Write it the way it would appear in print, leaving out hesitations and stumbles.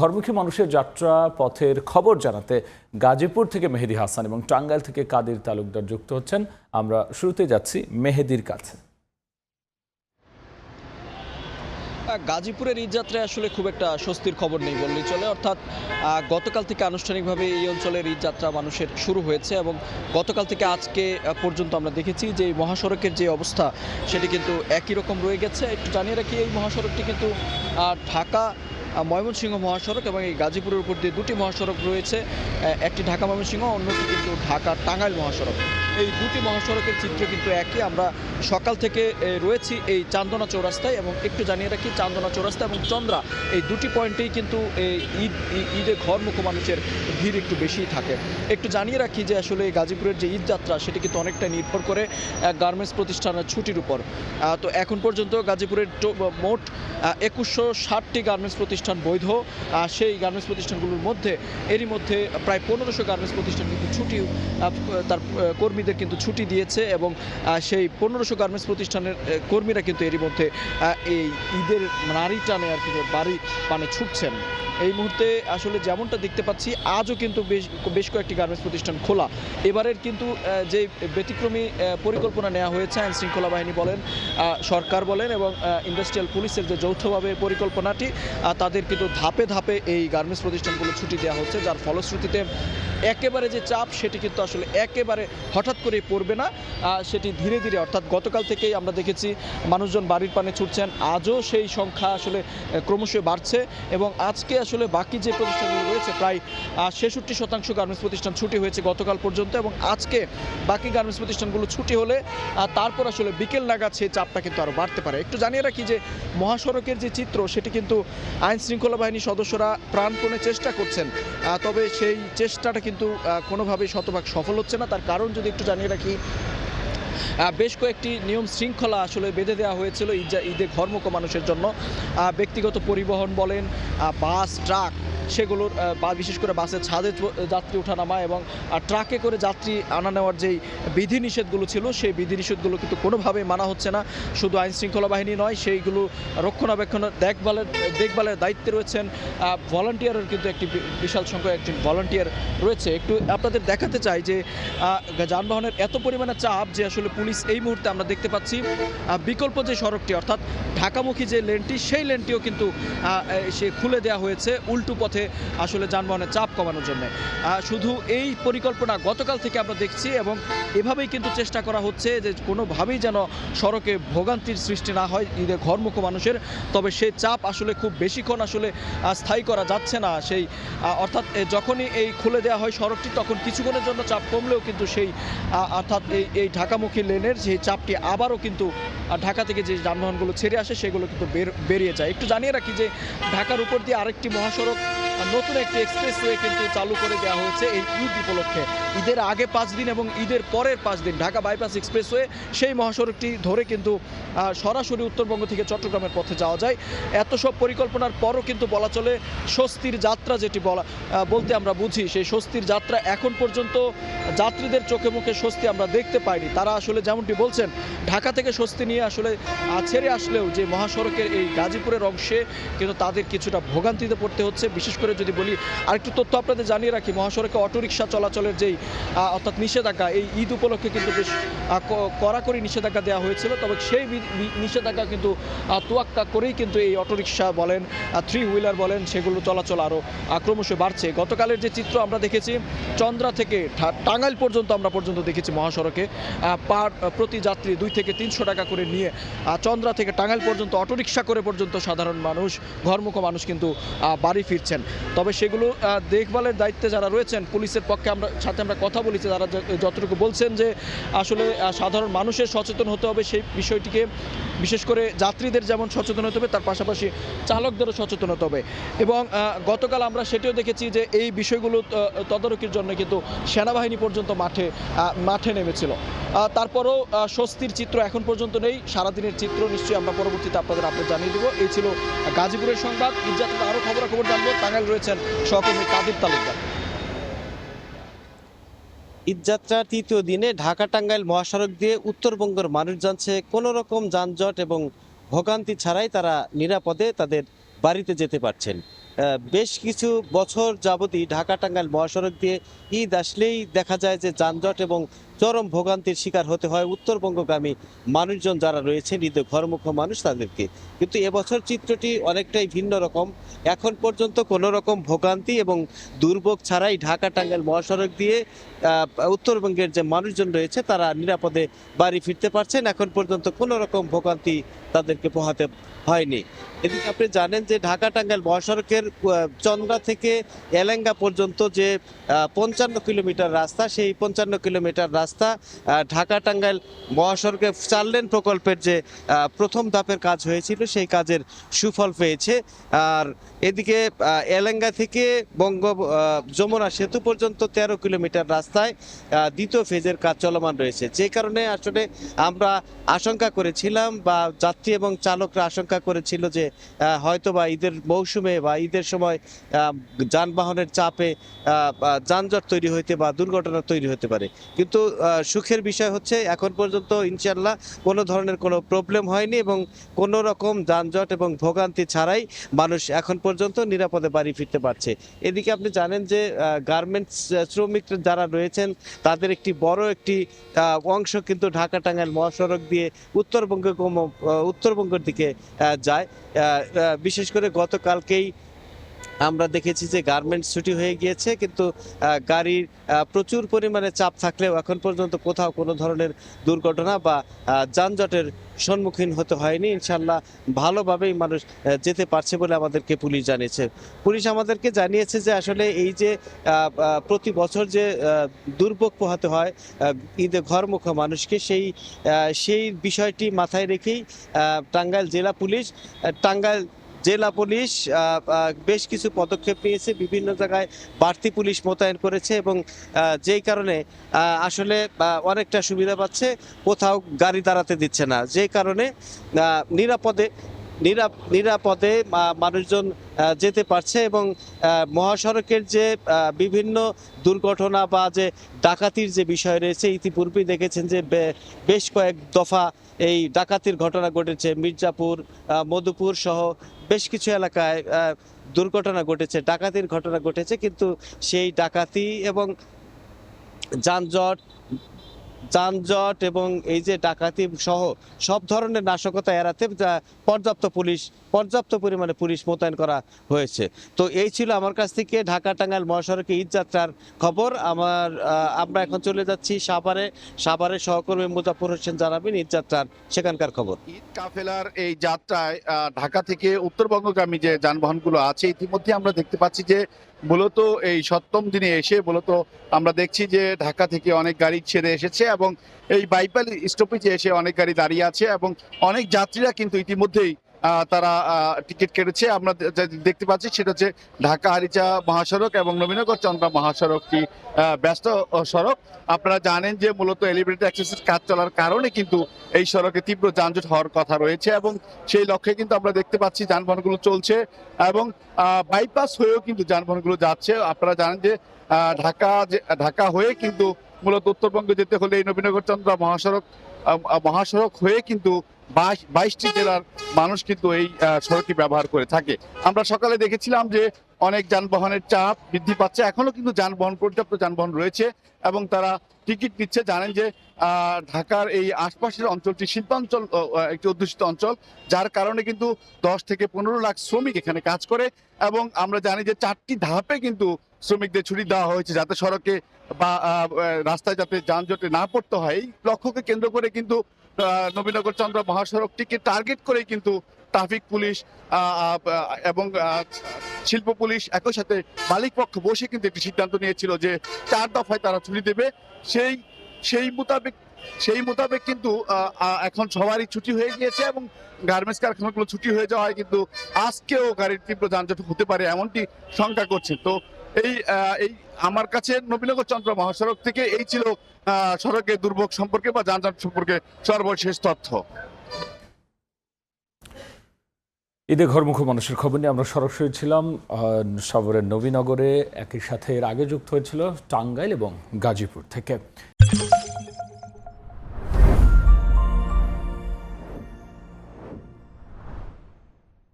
ঘরমুখী মানুষের যাত্রা পথের খবর জানাতে গাজীপুর থেকে মেহেদী হাসান এবং টাঙ্গাইল থেকে কাদির তালুকদার যুক্ত হচ্ছেন। আমরা শুরুতে যাচ্ছি মেহেদীর কাছে। গাজীপুরের ঈদযাত্রায় আসলে খুব একটা স্বস্তির খবর নেই বললেই চলে। অর্থাৎ গতকাল থেকে আনুষ্ঠানিকভাবে এই অঞ্চলের ঈদযাত্রা মানুষের শুরু হয়েছে এবং গতকাল থেকে আজকে পর্যন্ত আমরা দেখেছি যে এই মহাসড়কের যে অবস্থা সেটি কিন্তু একই রকম রয়ে গেছে। একটু জানিয়ে রাখি, এই মহাসড়কটি কিন্তু ঢাকা ময়মনসিংহ মহাসড়ক এবং এই গাজীপুরের উপর দিয়ে দুটি মহাসড়ক রয়েছে। একটি ঢাকা ময়মনসিংহ, অন্যটি কিন্তু ঢাকা টাঙ্গাইল মহাসড়ক। এই দুটি মহাসড়কের চিত্র কিন্তু একই। আমরা সকাল থেকে রয়েছি এই চান্দনা চৌরাস্তায় এবং একটু জানিয়ে রাখি, চান্দনা চৌরাস্তা এবং চন্দ্রা এই দুটি পয়েন্টেই কিন্তু ঈদে ঘরমুখো মানুষের ভিড় একটু বেশিই থাকে। একটু জানিয়ে রাখি যে আসলে গাজীপুরের যে ঈদযাত্রা সেটি কিন্তু অনেকটা নির্ভর করে গার্মেন্টস প্রতিষ্ঠানের ছুটির উপর। তো এখন পর্যন্ত গাজীপুরের মোট 2160টি গার্মেন্টস প্রতিষ্ঠান বৈধ। সেই গার্মেন্টস প্রতিষ্ঠানগুলোর মধ্যে এরই মধ্যে প্রায় 1500 গার্মেন্টস প্রতিষ্ঠান কিন্তু ছুটি, তার কর্মীদের কিন্তু ছুটি দিয়েছে এবং সেই 1500 গার্মেন্টস প্রতিষ্ঠানের কর্মীরা কিন্তু এরই মধ্যে এই ঈদের নারী টানে আর কি বাড়ি পানে ছুটছেন। এই মুহূর্তে আসলে যেমনটা দেখতে পাচ্ছি, আজও কিন্তু বেশ কয়েকটি গার্মেন্টস প্রতিষ্ঠান খোলা। এবারের কিন্তু যে ব্যতিক্রমী পরিকল্পনা নেওয়া হয়েছে আইন শৃঙ্খলা বাহিনী বলেন, সরকার বলেন এবং ইন্ডাস্ট্রিয়াল পুলিশের যে যৌথভাবে পরিকল্পনাটি, তাদের কিন্তু ধাপে ধাপে এই গার্মেন্টস প্রতিষ্ঠানগুলো ছুটি দেওয়া হচ্ছে, যার ফলশ্রুতিতে একেবারে যে চাপ সেটি কিন্তু আসলে একেবারে হঠাৎ করেই পড়বে না, সেটি ধীরে ধীরে। অর্থাৎ গতকাল থেকেই আমরা দেখেছি মানুষজন বাড়ির পানে ছুটছেন, আজও সেই সংখ্যা আসলে ক্রমশ বাড়ছে এবং আজকে আসলে বাকি যে প্রতিষ্ঠানগুলো রয়েছে প্রায় 66% গার্মেন্টস প্রতিষ্ঠান ছুটি হয়েছে গতকাল পর্যন্ত এবং আজকে বাকি গার্মেন্টস প্রতিষ্ঠানগুলো ছুটি হলে তারপর আসলে বিকেল নাগাদ সেই চাপটা কিন্তু আরও বাড়তে পারে। একটু জানিয়ে রাখি যে মহাসড়কের যে চিত্র সেটি কিন্তু আইন শৃঙ্খলা বাহিনীর সদস্যরা প্রাণপণে চেষ্টা করছেন, তবে সেই চেষ্টাটা কিন্তু কোনোভাবেই শতভাগ সফল হচ্ছে না। তার কারণ যদি একটু জানিয়ে রাখি, বেশ কয়েকটি নিয়ম শৃঙ্খলা আসলে বেঁধে দেওয়া হয়েছিল ঈদে ঘরমুখো মানুষের জন্য। ব্যক্তিগত পরিবহন বলেন, বাস, ট্রাক, সেগুলোর বিশেষ করে বাসের ছাদে যাত্রী ওঠানামা এবং ট্রাকে করে যাত্রী আনা নেওয়ার যেই বিধিনিষেধগুলো ছিল সেই বিধিনিষেধগুলো কিন্তু কোনোভাবেই মানা হচ্ছে না। শুধু আইন শৃঙ্খলা বাহিনী নয়, সেইগুলো রক্ষণাবেক্ষণ দেখভালের দায়িত্বে রয়েছেন ভলান্টিয়ারের কিন্তু একটি বিশাল সংখ্যক একজন ভলান্টিয়ার রয়েছে। একটু আপনাদের দেখাতে চাই যে যানবাহনের এত পরিমাণে চাপ যে আসলে পুলিশ এই মুহূর্তে আমরা দেখতে পাচ্ছি বিকল্প যে সড়কটি অর্থাৎ ঢাকামুখী যে লেনটি, সেই লেনটিও কিন্তু সে খুলে দেওয়া হয়েছে উল্টো পথে আসলে যানবাহনের চাপ কমানোর জন্য। শুধু এই পরিকল্পনা গতকাল থেকে আমরা দেখছি এবং এভাবেই কিন্তু চেষ্টা করা হচ্ছে যে কোনোভাবেই যেন সড়কে ভোগান্তির সৃষ্টি না হয় ঈদে ঘরমুখো মানুষের। তবে সেই চাপ আসলে খুব বেশিক্ষণ আসলে স্থায়ী করা যাচ্ছে না। সেই অর্থাৎ যখনই এই খুলে দেওয়া হয় সড়কটি, তখন কিছুক্ষণের জন্য চাপ কমলেও কিন্তু সেই অর্থাৎ এই ঢাকামুখী লেনের সেই চাপটি আবারও কিন্তু ঢাকা থেকে যে যানবাহনগুলো ছেড়ে আসে সেগুলো কিন্তু বেরিয়ে যায়। একটু জানিয়ে রাখি যে ঢাকার উপর দিয়ে আরেকটি মহাসড়ক, নতুন একটি এক্সপ্রেসওয়ে কিন্তু চালু করে দেওয়া হয়েছে এই ঈদ উপলক্ষে। ঈদের আগে 5 দিন এবং ঈদের পরের 5 দিন ঢাকা বাইপাস এক্সপ্রেসওয়ে, সেই মহাসড়কটি ধরে কিন্তু সরাসরি উত্তরবঙ্গ থেকে চট্টগ্রামের পথে যাওয়া যায়। এত সব পরিকল্পনার পরও কিন্তু বলা চলে স্বস্তির যাত্রা যেটি বলতে আমরা বুঝি, সেই স্বস্তির যাত্রা এখন পর্যন্ত যাত্রীদের চোখে মুখে স্বস্তি আমরা দেখতে পাইনি। তারা আসলে যেমনটি বলছেন, ঢাকা থেকে স্বস্তি নিয়ে আসলে ছেড়ে আসলেও যে মহাসড়কের এই গাজীপুরের অংশে কিন্তু তাদের কিছুটা ভোগান্তিতে পড়তে হচ্ছে। বিশেষ করে যদি বলি, আরেকটু তথ্য আপনাদের জানিয়ে রাখি, মহাসড়কে অটোরিকশা চলাচলের যেই অর্থাৎ নিষেধাজ্ঞা, এই ঈদ উপলক্ষে কিন্তু বেশ কড়াকড়ি নিষেধাজ্ঞা দেওয়া হয়েছিল। তবে সেই নিষেধাজ্ঞা কিন্তু তোয়াক্কা করেই কিন্তু এই অটোরিকশা বলেন, 3 হুইলার বলেন, সেগুলো চলাচল আরও ক্রমশ বাড়ছে। গতকালের যে চিত্র আমরা দেখেছি, চন্দ্রা থেকে টাঙ্গাইল পর্যন্ত আমরা দেখেছি মহাসড়কে প্রতি যাত্রী 2 থেকে 300 টাকা করে নিয়ে চন্দ্রা থেকে টাঙ্গাইল পর্যন্ত অটোরিকশা করে পর্যন্ত সাধারণ মানুষ, ঘরমুখো মানুষ কিন্তু বাড়ি ফিরছেন। তবে সেগুলো দেখভালের দায়িত্বে যারা রয়েছেন পুলিশের পক্ষে সাথে আমরা কথা বলেছি, তারা যতটুকু বলছেন যে আসলে সাধারণ মানুষের সচেতন হতে হবে সেই বিষয়টিকে, বিশেষ করে যাত্রীদের যেমন সচেতন হতে হবে, তার পাশাপাশি চালকদেরও সচেতন হতে হবে। এবং গতকাল আমরা সেটিও দেখেছি যে এই বিষয়গুলো তদারকির জন্য কিন্তু সেনাবাহিনী পর্যন্ত মাঠে নেমেছিল। তারপরও স্বস্তির চিত্র এখন পর্যন্ত নেই। সারাদিনের চিত্র নিশ্চয়ই আমরা পরবর্তীতে আপনাদের জানিয়ে দেব। এই ছিল গাজীপুরের সংবাদ। ঈদযাত্রার আরও খবরাখবর জানবো। টাঙ্গাইল রয়েছেন সহকর্মী কাদির তালুকদার। ঈদযাত্রার তৃতীয় দিনে ঢাকা টাঙ্গাইল মহাসড়ক দিয়ে উত্তরবঙ্গের মানুষ যাচ্ছে কোনো রকম যানজট এবং ভোগান্তি ছাড়াই তারা নিরাপদে তাদের বাড়িতে যেতে পারছেন। বেশ কিছু বছর যাবতই ঢাকা টাঙ্গাইল মহাসড়ক দিয়ে ঈদ আসলেই দেখা যায় যে যানজট এবং চরম ভোগান্তির শিকার হতে হয় উত্তরবঙ্গগামী মানুষজন যারা রয়েছেন ঈদে ঘরমুখো মানুষ তাদেরকে। কিন্তু এবছর চিত্রটি অনেকটাই ভিন্ন রকম। এখন পর্যন্ত কোনো রকম ভোগান্তি এবং দুর্ভোগ ছাড়াই ঢাকা টাঙ্গাইল মহাসড়ক দিয়ে উত্তরবঙ্গের যে মানুষজন রয়েছে তারা নিরাপদে বাড়ি ফিরতে পারছেন। এখন পর্যন্ত কোনো রকম ভোগান্তি তাদেরকে পোহাতে হয়নি। এদিকে আপনি জানেন যে ঢাকা টাঙ্গাইল মহাসড়কের চন্দ্রা থেকে এলেঙ্গা পর্যন্ত যে ৫৫ কিলোমিটার রাস্তা, সেই ৫৫ কিলোমিটার রাস্তা ঢাকা টাঙ্গাইল মহাসড়কে ৪ লেন প্রকল্পের যে প্রথম ধাপের কাজ হয়েছিল সেই কাজের সুফল পেয়েছে। আর এদিকে এলেঙ্গা থেকে যমুনা সেতু পর্যন্ত ১৩ কিলোমিটার রাস্তায় দ্বিতীয় ফেজের কাজ চলমান রয়েছে। যে কারণে আসলে আমরা আশঙ্কা করেছিলাম বা যাত্রী এবং চালকরা আশঙ্কা করেছিল যে হয়তোবা ঈদের মৌসুমে বা ঈদের সময় যানবাহনের চাপে যানজট তৈরি হইতে বা দুর্ঘটনা তৈরি হতে পারে। কিন্তু সুখের বিষয় হচ্ছে এখন পর্যন্ত ইনশাল্লাহ কোনো ধরনের কোনো প্রবলেম হয়নি এবং কোনো রকম যানজট এবং ভোগান্তি ছাড়াই মানুষ এখন পর্যন্ত নিরাপদে বাড়ি ফিরতে পারছে। এদিকে আপনি জানেন যে গার্মেন্টস শ্রমিক যারা রয়েছেন তাদের একটি বড় একটি অংশ কিন্তু ঢাকা টাঙ্গাইল মহাসড়ক দিয়ে উত্তরবঙ্গের দিকে যায়। বিশেষ করে গতকালকেই আমরা দেখেছি যে গার্মেন্টস ছুটি হয়ে গিয়েছে, কিন্তু গাড়ির প্রচুর পরিমাণে চাপ থাকলেও এখন পর্যন্ত কোথাও কোনো ধরনের দুর্ঘটনা বা যানজটের সম্মুখীন হতে হয়নি। ইনশাল্লাহ ভালোভাবেই মানুষ যেতে পারছে বলে আমাদেরকে পুলিশ জানিয়েছে। পুলিশ আমাদেরকে জানিয়েছে যে আসলে এই যে প্রতি বছর যে দুর্ভোগ পোহাতে হয় ঈদে ঘরমুখো মানুষকে, সেই বিষয়টি মাথায় রেখেই টাঙ্গাইল জেলা পুলিশ বেশ কিছু পদক্ষেপ নিয়েছে, বিভিন্ন জায়গায় বাড়তি পুলিশ মোতায়েন করেছে এবং যেই কারণে আসলে অনেকটা সুবিধা পাচ্ছে, কোথাও গাড়ি দাঁড়াতে দিচ্ছে না, যেই কারণে নিরাপদে মানুষজন যেতে পারছে এবং মহাসড়কের যে বিভিন্ন দুর্ঘটনা বা যে ডাকাতির যে বিষয় রয়েছে, ইতিপূর্বেই দেখেছেন যে বেশ কয়েক দফা এই ডাকাতির ঘটনা ঘটেছে। মির্জাপুর, মধুপুর সহ বেশ কিছু এলাকায় দুর্ঘটনা ঘটেছে, ডাকাতির ঘটনা ঘটেছে, কিন্তু সেই ডাকাতি এবং যানজট এবং এই যে ডাকাতি সহ সব ধরনের নাশকতা এড়াতে পর্যাপ্ত পরিমাণে পুলিশ মোতায়েন করা হয়েছে। তো এই ছিল আমার কাছ থেকে ঢাকা টাঙ্গাইল মহাসড়কে ঈদ যাত্রার খবর। আমরা এখন চলে যাচ্ছি সাভারে সহকর্মী মুজাফফর হোসেন জানাবেন ঈদ যাত্রার সেখানকার খবর। ঈদ কাফেলার এই যাত্রায় ঢাকা থেকে উত্তরবঙ্গগামী যে যানবাহনগুলো আছে ইতিমধ্যে আমরা দেখতে পাচ্ছি যে মূলত এই ৭ম দিনে এসে মূলত আমরা দেখছি যে ঢাকা থেকে অনেক গাড়ি ছেড়ে এসেছে এবং এই বাইপাল স্টপেজে এসে অনেক গাড়ি দাঁড়িয়ে আছে এবং অনেক যাত্রীরা কিন্তু ইতিমধ্যেই তারা টিকিট কেটেছে। আমরা দেখতে পাচ্ছি সেটা হচ্ছে ঢাকা আরিচা মহাসড়ক এবং নবীনগর চন্দ্রা মহাসড়কটি ব্যস্ত সড়ক। আপনারা জানেন যে মূলত এলিভেটেড অ্যাক্সেসের কাজ চলার কারণে কিন্তু এই সড়কে তীব্র যানজট হওয়ার কথা রয়েছে এবং সেই লক্ষ্যে কিন্তু আমরা দেখতে পাচ্ছি যানবাহনগুলো চলছে এবং বাইপাস হয়েও কিন্তু যানবাহনগুলো যাচ্ছে। আপনারা জানেন যে ঢাকা হয়ে কিন্তু মূলত উত্তরবঙ্গে যেতে হলে এই নবীনগর চন্দ্রা মহাসড়ক হয়ে কিন্তু 22টি জেলার মানুষ কিন্তু এই সড়কটি ব্যবহার করে থাকে। আমরা সকালে দেখেছিলাম যে অনেক যানবাহনের চাপ বৃদ্ধি পাচ্ছে, এখনো কিন্তু পর্যাপ্ত যানবাহন রয়েছে এবং তারা টিকিট নিচ্ছে। জানেন যে ঢাকার এই আশপাশের অঞ্চলটি শিল্পাঞ্চল, একটি অধ্যুষিত অঞ্চল, যার কারণে কিন্তু 10 থেকে 15 লাখ শ্রমিক এখানে কাজ করে এবং আমরা জানি যে 4টি ধাপে কিন্তু শ্রমিকদের ছুটি দেওয়া হয়েছে যাতে সড়কে বা রাস্তায় যাতে যানজটে না পড়তে হয়। এই লক্ষ্যকে কেন্দ্র করে কিন্তু নবীনগর চন্দ্রা মহাসড়কটিকে টার্গেট করে কিন্তু ট্রাফিক পুলিশ এবং শিল্প পুলিশ একই সাথে মালিক পক্ষ বসে কিন্তু একটি সিদ্ধান্ত নিয়েছিল যে 4 দফায় তারা ছুটি দেবে। সেই মোতাবেক কিন্তু এখন সবারই ছুটি হয়ে গিয়েছে এবং গার্মেন্টস কারখানাগুলো ছুটি হয়ে যাওয়ায় কিন্তু আজকেও গাড়ির তীব্র যানজট হতে পারে এমনটি শঙ্কা করছে। তো এই আমার কাছে নবীনগর চন্দ্রা মহাসড়ক থেকে এই ছিল সড়কের দুর্ভোগ সম্পর্কে বা যানজট সম্পর্কে সর্বশেষ তথ্য। ঈদে ঘরমুখো মানুষের খবর নিয়ে আমরা সরাসরি ছিলাম সাভারের নবীনগরে, একই সাথে এর আগে যুক্ত হয়েছিল টাঙ্গাইল এবং গাজীপুর থেকে।